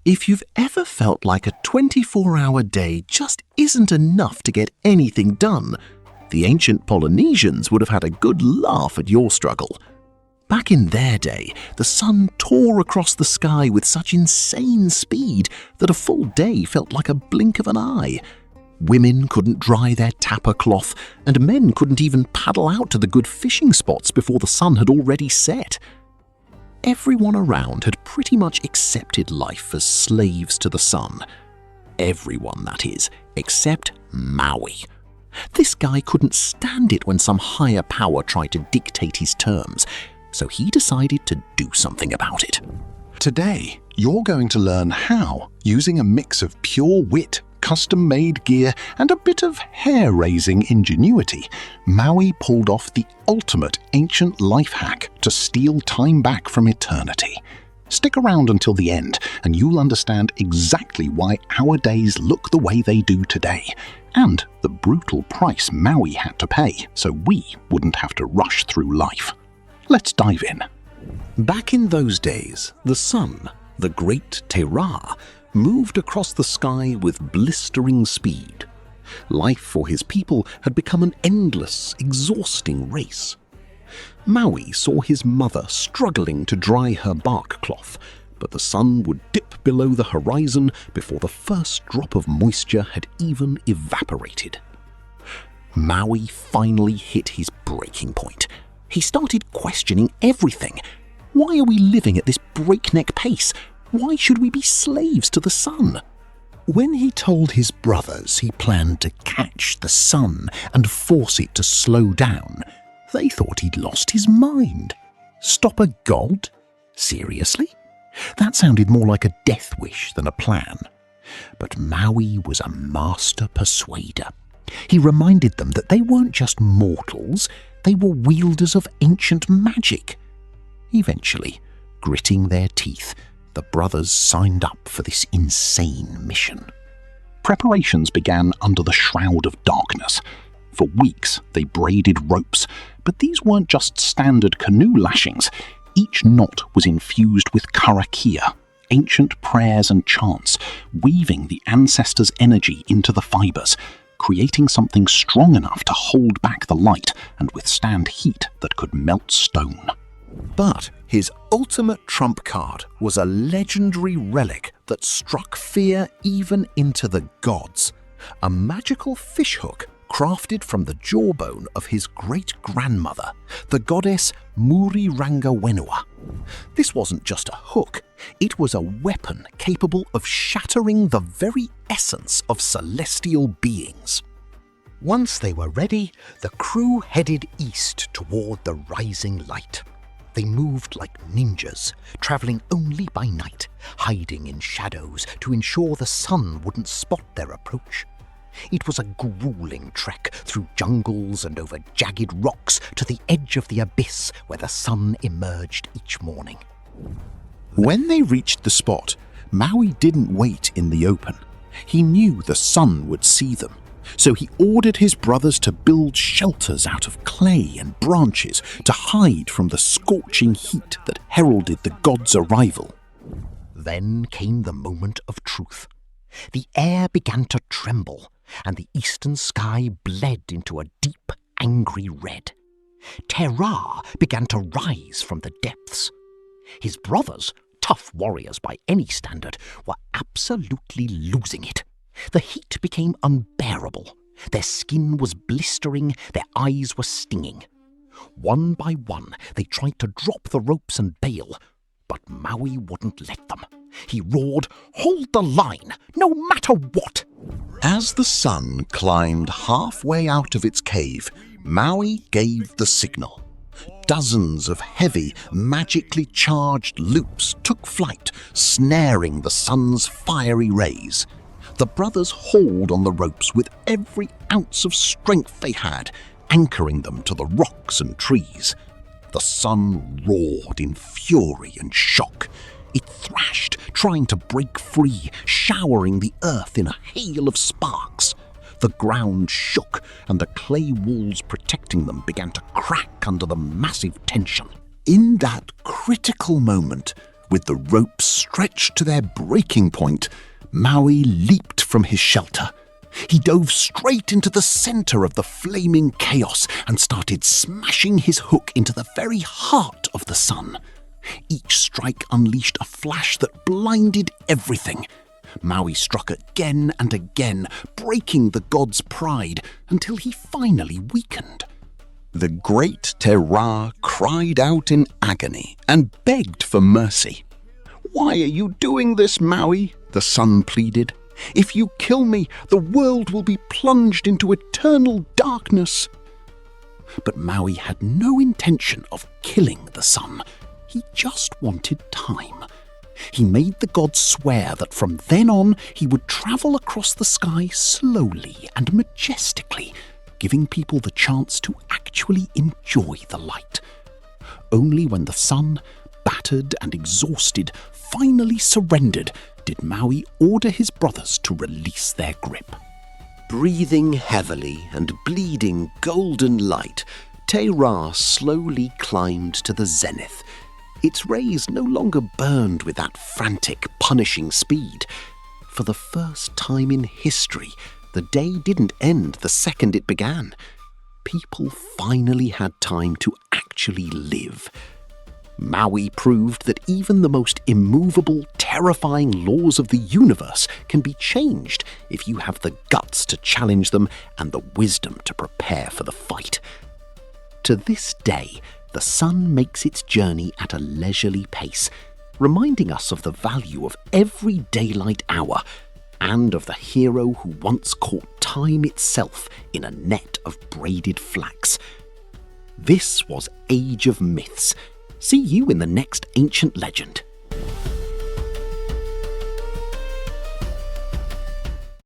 If you've ever felt like a 24-hour day just isn't enough to get anything done, the ancient Polynesians would have had a good laugh at your struggle. Back in their day, the sun tore across the sky with such insane speed that a full day felt like a blink of an eye. Women couldn't dry their tapa cloth, and men couldn't even paddle out to the good fishing spots before the sun had already set. Everyone around had pretty much accepted life as slaves to the sun. Everyone, that is, except Maui. This guy couldn't stand it when some higher power tried to dictate his terms, so he decided to do something about it. Today, you're going to learn how, using a mix of pure wit, custom-made gear, and a bit of hair-raising ingenuity, Maui pulled off the ultimate ancient life hack to steal time back from eternity. Stick around until the end, and you'll understand exactly why our days look the way they do today, and the brutal price Maui had to pay so we wouldn't have to rush through life. Let's dive in. Back in those days, the sun, the great Te Ra, moved across the sky with blistering speed. Life for his people had become an endless, exhausting race. Maui saw his mother struggling to dry her bark cloth, but the sun would dip below the horizon before the first drop of moisture had even evaporated. Maui finally hit his breaking point. He started questioning everything. Why are we living at this breakneck pace? Why should we be slaves to the sun? When he told his brothers he planned to catch the sun and force it to slow down, they thought he'd lost his mind. Stop a god? Seriously? That sounded more like a death wish than a plan. But Maui was a master persuader. He reminded them that they weren't just mortals, they were wielders of ancient magic. Eventually, gritting their teeth, the brothers signed up for this insane mission. Preparations began under the shroud of darkness. For weeks, they braided ropes, but these weren't just standard canoe lashings. Each knot was infused with karakia, ancient prayers and chants, weaving the ancestors' energy into the fibers, creating something strong enough to hold back the light and withstand heat that could melt stone. But his ultimate trump card was a legendary relic that struck fear even into the gods, a magical fishhook crafted from the jawbone of his great-grandmother, the goddess Murirangawenua. This wasn't just a hook, it was a weapon capable of shattering the very essence of celestial beings. Once they were ready, the crew headed east toward the rising light. They moved like ninjas, traveling only by night, hiding in shadows to ensure the sun wouldn't spot their approach. It was a grueling trek through jungles and over jagged rocks to the edge of the abyss where the sun emerged each morning. When they reached the spot, Maui didn't wait in the open. He knew the sun would see them, so he ordered his brothers to build shelters out of clay and branches to hide from the scorching heat that heralded the god's arrival. Then came the moment of truth. The air began to tremble, and the eastern sky bled into a deep, angry red. Te Ra began to rise from the depths. His brothers, tough warriors by any standard, were absolutely losing it. The heat became unbearable. Their skin was blistering, their eyes were stinging. One by one, they tried to drop the ropes and bail, but Maui wouldn't let them. He roared, "Hold the line, no matter what!" As the sun climbed halfway out of its cave, Maui gave the signal. Dozens of heavy, magically charged loops took flight, snaring the sun's fiery rays. The brothers hauled on the ropes with every ounce of strength they had, anchoring them to the rocks and trees. The sun roared in fury and shock. It thrashed, trying to break free, showering the earth in a hail of sparks. The ground shook, and the clay walls protecting them began to crack under the massive tension. In that critical moment, With the ropes stretched to their breaking point, Maui leaped from his shelter. He dove straight into the center of the flaming chaos and started smashing his hook into the very heart of the sun. Each strike unleashed a flash that blinded everything. Maui struck again and again, breaking the god's pride until he finally weakened. The great Te Ra cried out in agony and begged for mercy. "Why are you doing this, Maui?" the sun pleaded. "If you kill me, the world will be plunged into eternal darkness." But Maui had no intention of killing the sun. He just wanted time. He made the god swear that from then on he would travel across the sky slowly and majestically, giving people the chance to actually enjoy the light. Only when the sun, battered and exhausted, finally surrendered did Maui order his brothers to release their grip. Breathing heavily and bleeding golden light, Te Ra slowly climbed to the zenith. Its rays no longer burned with that frantic, punishing speed. For the first time in history, the day didn't end the second it began. People finally had time to actually live. Maui proved that even the most immovable, terrifying laws of the universe can be changed if you have the guts to challenge them and the wisdom to prepare for the fight. To this day, the sun makes its journey at a leisurely pace, reminding us of the value of every daylight hour and of the hero who once caught time itself in a net of braided flax. This was Age of Myths. See you in the next ancient legend.